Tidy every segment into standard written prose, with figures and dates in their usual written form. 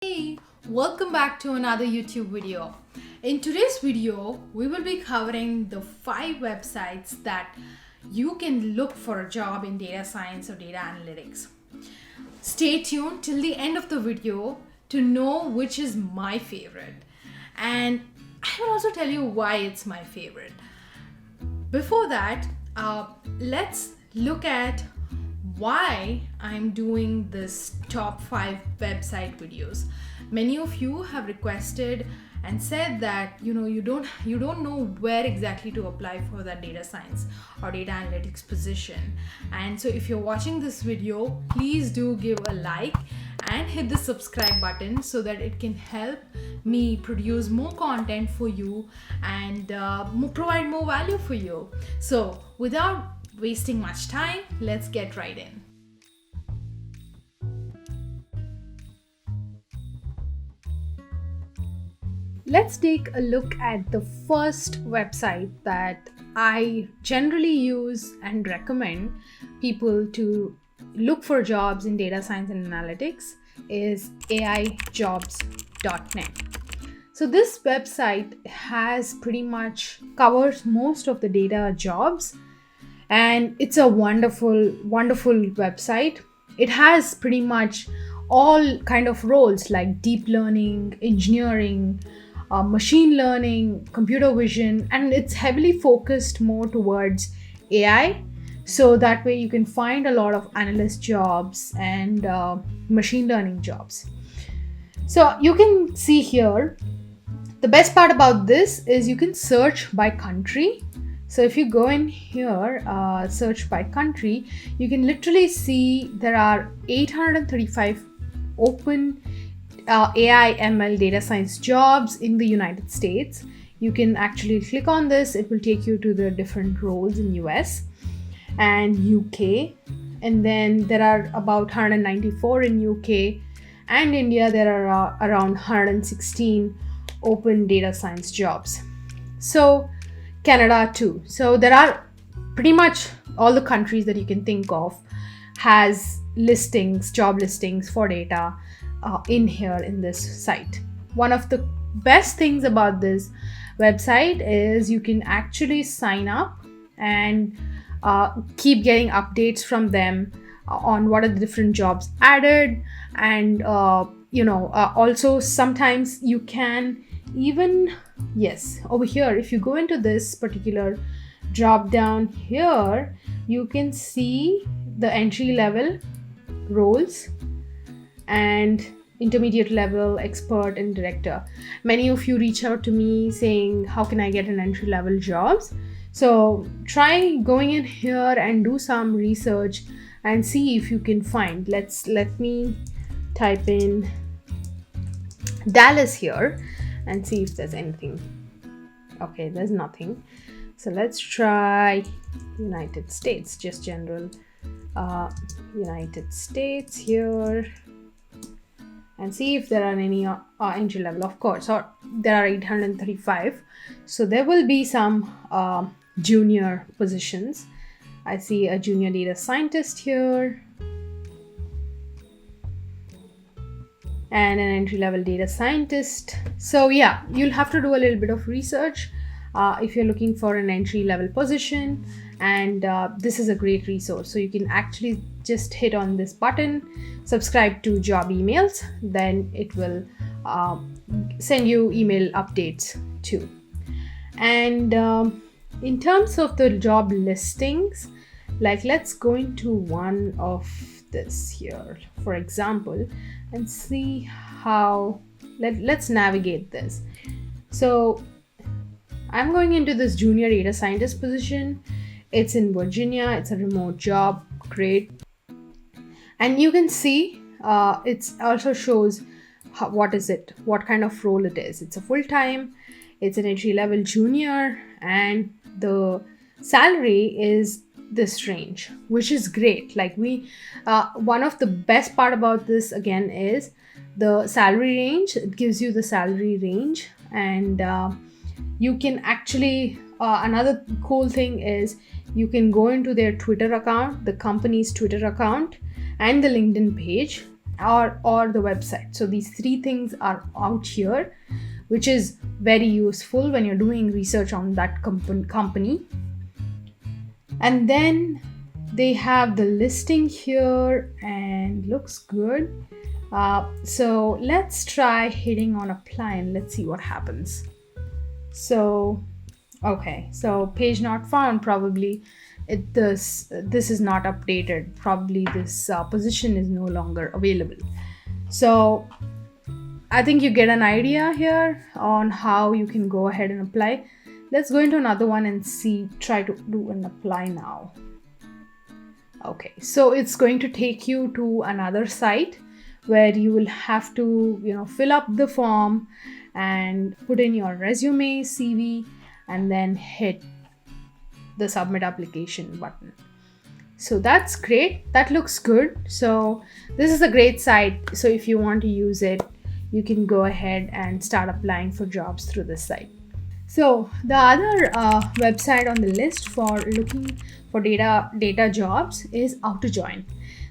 Hey, welcome back to another YouTube video. In today's video, we will be covering the 5 websites that you can look for a job in data science or data analytics. Stay tuned till the end of the video to know which is my favorite. And I will also tell you why it's my favorite. Before that, let's look at why I'm doing this top 5 website videos. Many of you have requested and said that you don't know where exactly to apply for that data science or data analytics position. And so if you're watching this video, please do give a like and hit the subscribe button so that it can help me produce more content for you and provide more value for you. So without wasting much time, let's get right in. Let's take a look at the first website that I generally use and recommend people to look for jobs in data science and analytics is aijobs.net. So this website has pretty much covers most of the data jobs, and it's a wonderful website. It has pretty much all kind of roles like deep learning, engineering, machine learning, computer vision, and it's heavily focused more towards AI. So that way you can find a lot of analyst jobs and machine learning jobs. So you can see here, the best part about this is you can search by country. So if you go in here, search by country, you can literally see there are 835 open AI ML data science jobs in the United States. You can actually click on this. It will take you to the different roles in US and UK. And then there are about 194 in UK, and India there are around 116 open data science jobs. So Canada too. So there are pretty much all the countries that you can think of has listings, job listings for data in here in this site. One of the best things about this website is you can actually sign up and keep getting updates from them on what are the different jobs added, and also sometimes you can even over here, if you go into this particular drop down here, you can see the entry level roles and intermediate level, expert, and director. Many of you reach out to me saying, how can I get an entry level jobs? So try going in here and do some research and see if you can find. Let me type in Dallas here and see if there's anything. Okay, there's nothing. So let's try United States, just general United States here, and see if there are any entry level. Of course, or there are 835, so there will be some junior positions. I see a junior data scientist here and an entry-level data scientist. So yeah, you'll have to do a little bit of research if you're looking for an entry-level position, and this is a great resource. So you can actually just hit on this button, subscribe to job emails, then it will send you email updates too. And in terms of the job listings, like let's go into one of this here, for example, and see how let's navigate this. So I'm going into this junior data scientist position. It's in Virginia. It's a remote job. Great. And you can see it also shows what kind of role it is. It's a full-time, it's an entry level junior, and the salary is this range, which is great. Like one of the best part about this again is the salary range. It gives you the salary range, and you can actually another cool thing is you can go into their Twitter account, the company's Twitter account, and the LinkedIn page, or the website. So these three things are out here, which is very useful when you're doing research on that company. And then they have the listing here and looks good. So let's try hitting on apply and let's see what happens. So okay, so page not found. Probably this is not updated. Probably this position is no longer available. So I think you get an idea here on how you can go ahead and apply. Let's go into another one and try to do an apply now. Okay, so it's going to take you to another site where you will have to, fill up the form and put in your resume, CV, and then hit the submit application button. So that's great. That looks good. So this is a great site. So if you want to use it, you can go ahead and start applying for jobs through this site. So the other website on the list for looking for data jobs is AutoJoin.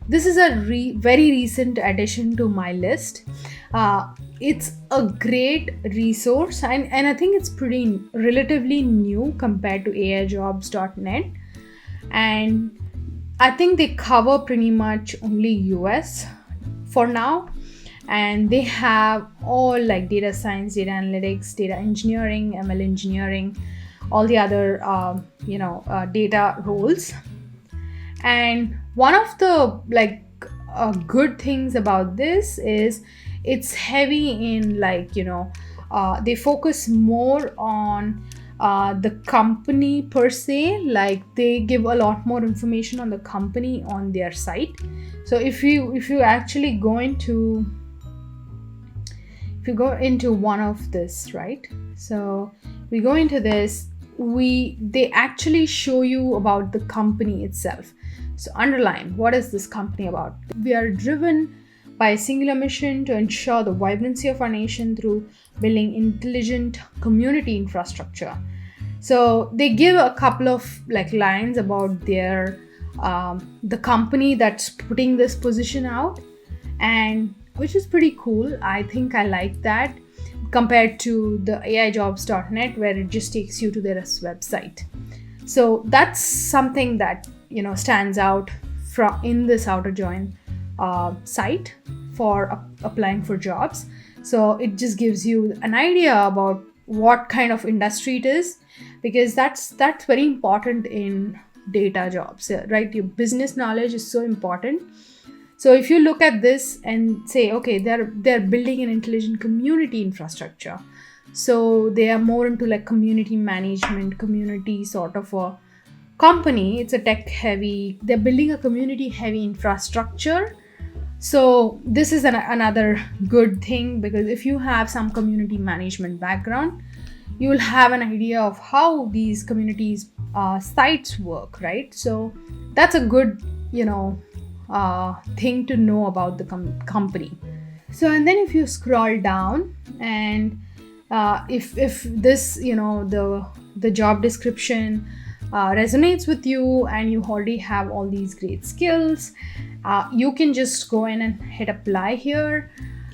This is a very recent addition to my list. It's a great resource, and I think it's pretty relatively new compared to aijobs.net. And I think they cover pretty much only US for now. And they have all like data science, data analytics, data engineering, ML engineering, all the other data roles. And one of the good things about this is it's heavy in they focus more on the company per se. Like they give a lot more information on the company on their site. So if you actually go into one of this, right? So we go into this, they actually show you about the company itself. So underline, what is this company about? We are driven by a singular mission to ensure the vibrancy of our nation through building intelligent community infrastructure. So they give a couple of lines about their the company that's putting this position out, and which is pretty cool. I think I like that compared to the aijobs.net where it just takes you to their website. So that's something that stands out in this AutoJoin site for applying for jobs. So it just gives you an idea about what kind of industry it is, because that's very important in data jobs, right? Your business knowledge is so important. So if you look at this and say, okay, they're building an intelligent community infrastructure. So they are more into community management, community sort of a company. It's a tech heavy, they're building a community heavy infrastructure. So this is another good thing, because if you have some community management background, you will have an idea of how these communities sites work, right? So that's a good thing to know about the company. So and then if you scroll down and if this the job description resonates with you and you already have all these great skills, you can just go in and hit apply here,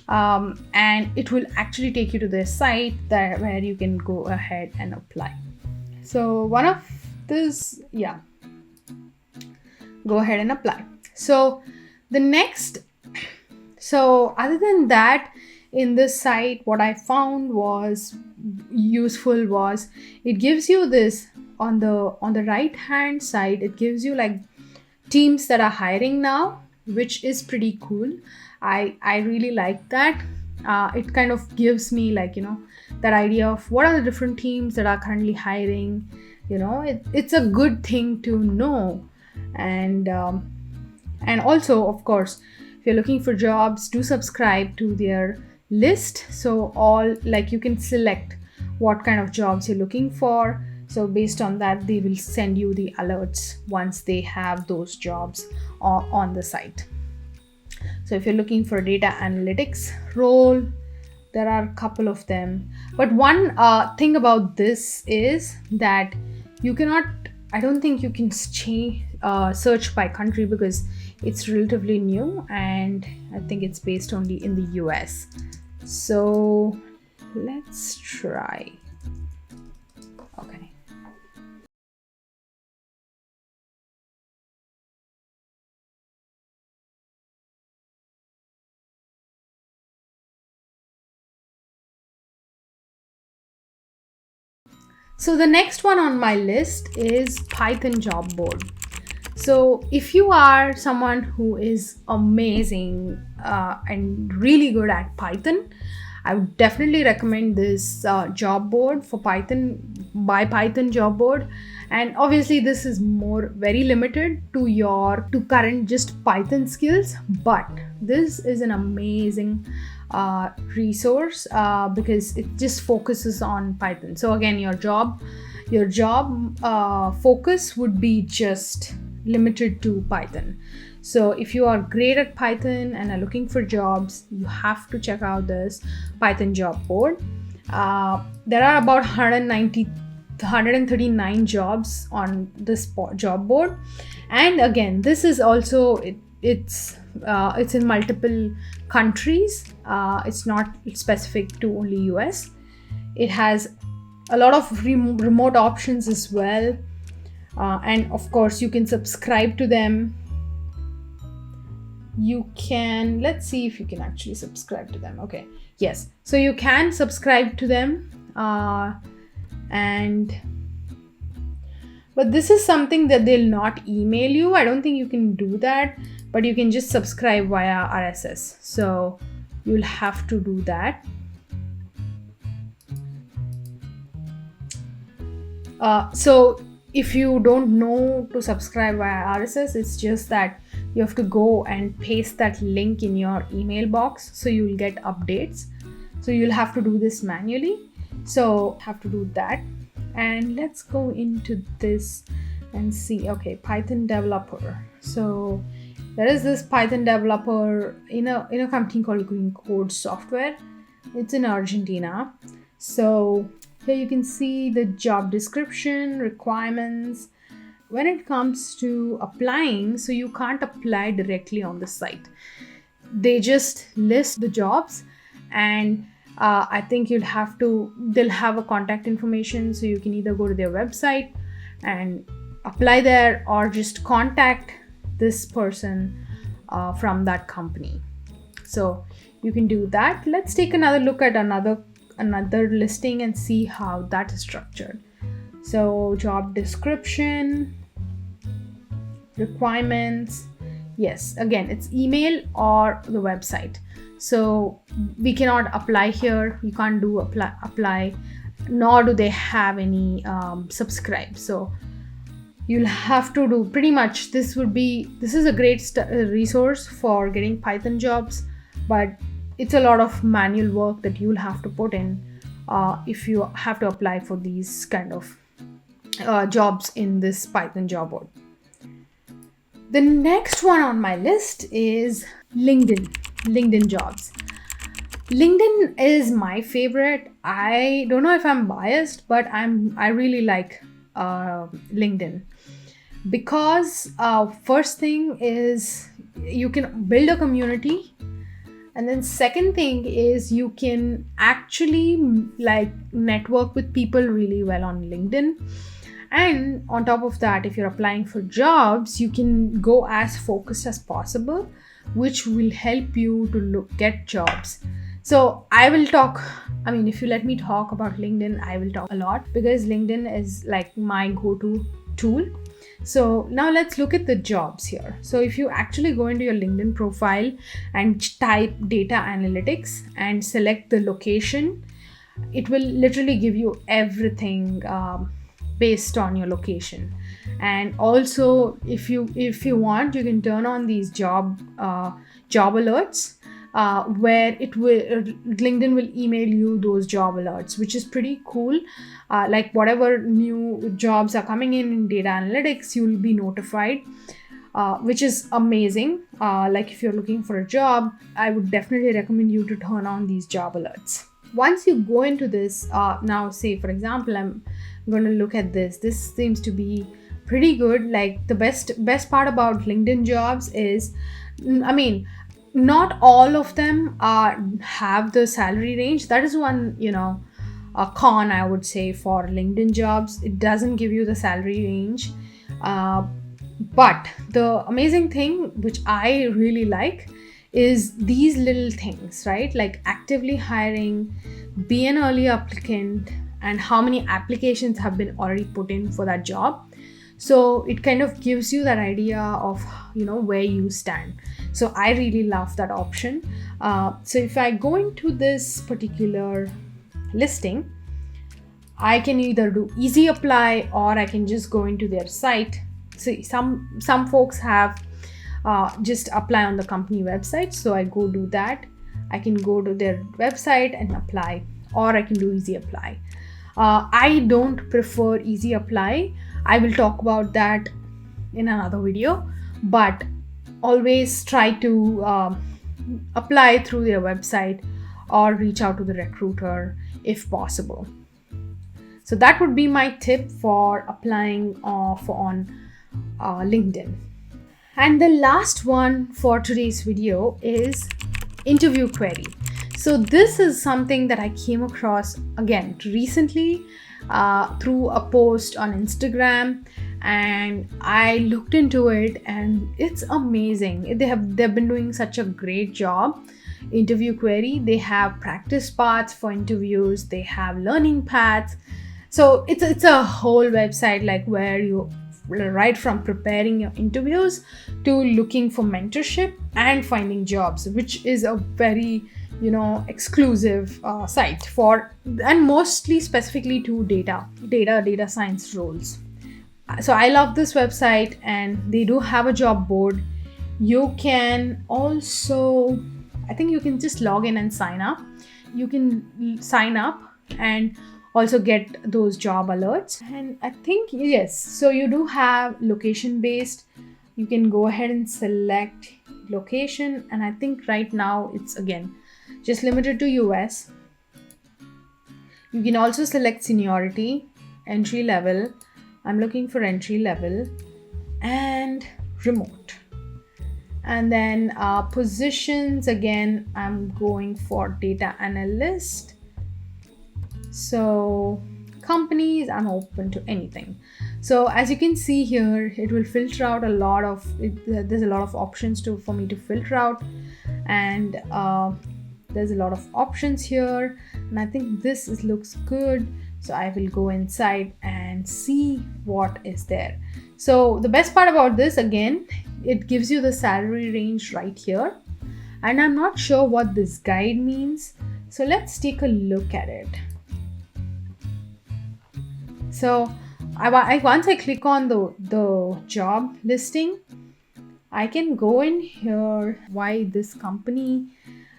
and it will actually take you to their site where you can go ahead and apply. So one of this, go ahead and apply. So the next, other than that, in this site, what I found was useful was it gives you this on the right hand side. It gives you teams that are hiring now, which is pretty cool. I really like that. It kind of gives me that idea of what are the different teams that are currently hiring. It's a good thing to know. And also, of course, if you're looking for jobs, do subscribe to their list. So you can select what kind of jobs you're looking for. So based on that, they will send you the alerts once they have those jobs on the site. So if you're looking for a data analytics role, there are a couple of them. But one thing about this is that I don't think you can search by country, because It's relatively new, and I think it's based only in the US. So let's try. Okay. So the next one on my list is Python job board. So if you are someone who is amazing and really good at Python, I would definitely recommend this job board for Python by Python job board. And obviously this is more very limited to your to current just Python skills, but this is an amazing resource because it just focuses on Python. So again, your job focus would be just limited to Python. So if you are great at Python and are looking for jobs, you have to check out this Python job board. There are about 139 jobs on this job board, and again, this is also it's in multiple countries. It's not specific to only US. It has a lot of remote options as well, and of course you can subscribe to them. You can, let's see if you can actually subscribe to them. Okay, yes, so you can subscribe to them, but this is something that they'll not email you. I don't think you can do that, but you can just subscribe via RSS. So you'll have to do that. So if you don't know to subscribe via RSS, it's just that you have to go and paste that link in your email box, so you'll get updates. So you'll have to do this manually. So have to do that. And let's go into this and see. Okay, Python developer. So there is this Python developer in a company called Green Code Software. It's in Argentina. So here you can see the job description, requirements. When it comes to applying, so you can't apply directly on the site. They just list the jobs, and I think they'll have a contact information, so you can either go to their website and apply there, or just contact this person from that company. So you can do that. Let's take another look at another listing and see how that is structured. So job description, requirements. Yes, again, it's email or the website. So we cannot apply here. You can't do apply, nor do they have any subscribe. So you'll have to do pretty much. This is a great resource for getting Python jobs, but it's a lot of manual work that you'll have to put in if you have to apply for these kind of jobs in this Python job board. The next one on my list is LinkedIn jobs. LinkedIn is my favorite. I don't know if I'm biased, but I really like LinkedIn because first thing is you can build a community, and then second thing is you can actually network with people really well on LinkedIn. And on top of that, if you're applying for jobs, you can go as focused as possible, which will help you to get jobs. So if you let me talk about LinkedIn, I will talk a lot because LinkedIn is like my go-to tool. So now let's look at the jobs here. So if you actually go into your LinkedIn profile and type data analytics and select the location, it will literally give you everything based on your location. And also if you want, you can turn on these job alerts where LinkedIn will email you those job alerts, which is pretty cool. Like whatever new jobs are coming in data analytics, you'll be notified, which is amazing. Like if you're looking for a job, I would definitely recommend you to turn on these job alerts. Once you go into this, now say for example, I'm going to look at this. This seems to be pretty good. Like the best part about LinkedIn jobs is, I mean, not all of them are have the salary range. That is one, a con, I would say, for LinkedIn jobs. It doesn't give you the salary range. Uh, but the amazing thing, which I really like, is these little things, right? Like actively hiring, be an early applicant, and how many applications have been already put in for that job. So it kind of gives you that idea of where you stand. So I really love that option. So if I go into this particular listing, I can either do easy apply, or I can just go into their site. See, some folks have just apply on the company website, so I go do that. I can go to their website and apply, or I can do easy apply. I don't prefer easy apply. I will talk about that in another video, but always try to apply through their website or reach out to the recruiter if possible. So that would be my tip for applying on LinkedIn. And the last one for today's video is interview query. So this is something that I came across again recently through a post on Instagram, and I looked into it, and it's amazing. They've been doing such a great job. Interview query, they have practice paths for interviews, they have learning paths. So it's a whole website, like where you right from preparing your interviews to looking for mentorship and finding jobs, which is a very exclusive site for, and mostly specifically to data science roles. So I love this website, and they do have a job board. You can also, I think you can just log in and sign up. You can sign up and also get those job alerts. And I think, yes, so you do have location based. You can go ahead and select location, and I think right now it's again just limited to US. You can also select seniority, entry level. I'm looking for entry level, and remote. And then positions, again, I'm going for data analyst. So companies, I'm open to anything. So as you can see here, it will filter out there's a lot of options for me to filter out, and there's a lot of options here, and I think this looks good. So I will go inside and see what is there. So the best part about this, again, it gives you the salary range right here, and I'm not sure what this guide means. So let's take a look at it. So once I click on the job listing, I can go in here, why this company,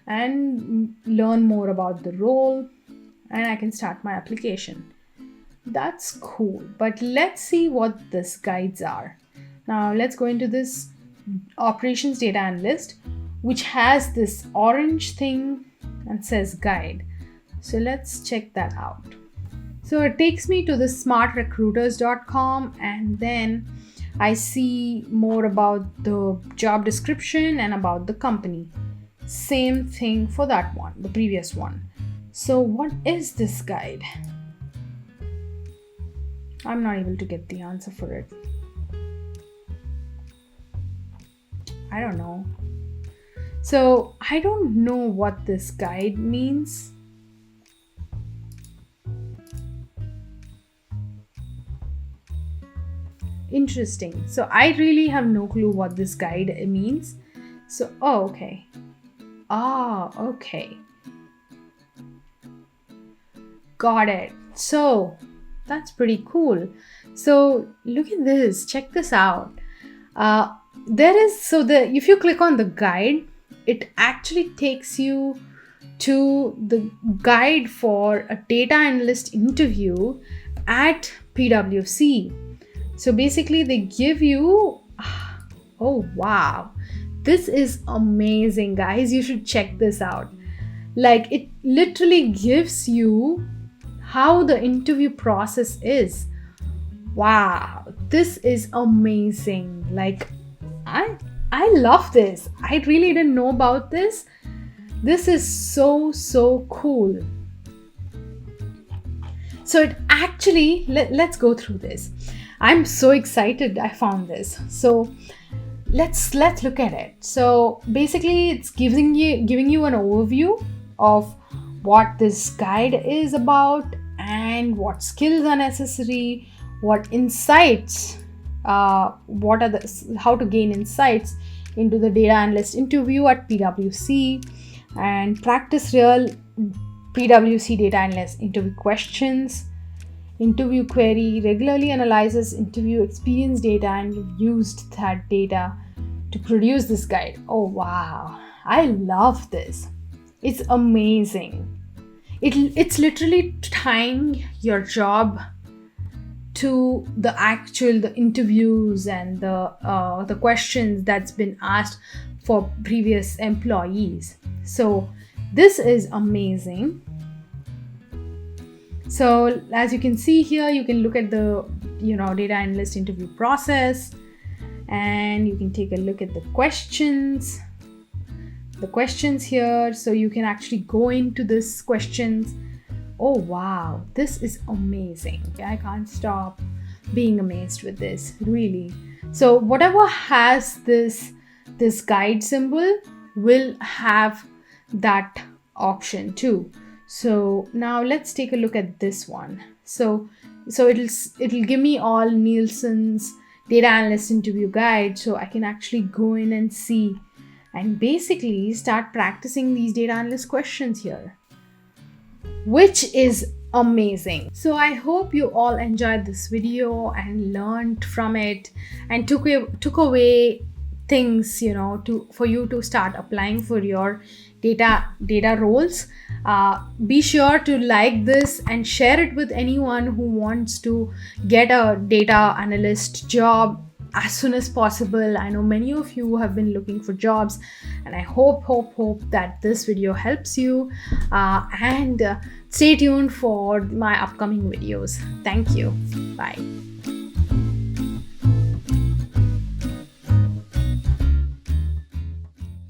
and learn more about the role, and I can start my application. That's cool, but let's see what these guides are. Now let's go into this operations data analyst, which has this orange thing and says guide. So let's check that out. So it takes me to the smartrecruiters.com, and then I see more about the job description and about the company. Same thing for that one, the previous one. So what is this guide? I'm not able to get the answer for it. I don't know. So I don't know what this guide means. Interesting. So I really have no clue what this guide means. So, okay. Okay. Got it. So that's pretty cool. So look at this. Check this out. If you click on the guide, it actually takes you to the guide for a data analyst interview at PwC. So basically they give you, oh wow, this is amazing, guys. You should check this out. Like, it literally gives you how the interview process is. Wow, this is amazing. Like, I love this. I really didn't know about this. This is so cool. So it actually, let's go through this. I'm so excited I found this. So let's look at it. So basically it's giving you an overview of what this guide is about and what skills are necessary, what insights, what are the how to gain insights into the data analyst interview at PwC, and practice real PwC data analyst interview questions. Interview query regularly analyzes interview experience data and used that data to produce this guide. Oh wow, I love this. It's amazing. It's literally tying your job to the interviews and the questions that's been asked for previous employees. So this is amazing. So as you can see here, you can look at the data analyst interview process, and you can take a look at the questions here. So you can actually go into this questions. Oh wow, this is amazing. I can't stop being amazed with this, really. So whatever has this guide symbol will have that option too. So now let's take a look at this one. So it'll give me all Nielsen's data analyst interview guide, so I can actually go in and see and basically start practicing these data analyst questions here, which is amazing. So I hope you all enjoyed this video and learned from it and took away things for you to start applying for your data roles. Be sure to like this and share it with anyone who wants to get a data analyst job as soon as possible. I know many of you have been looking for jobs, and I hope that this video helps you, and stay tuned for my upcoming videos. Thank you. Bye.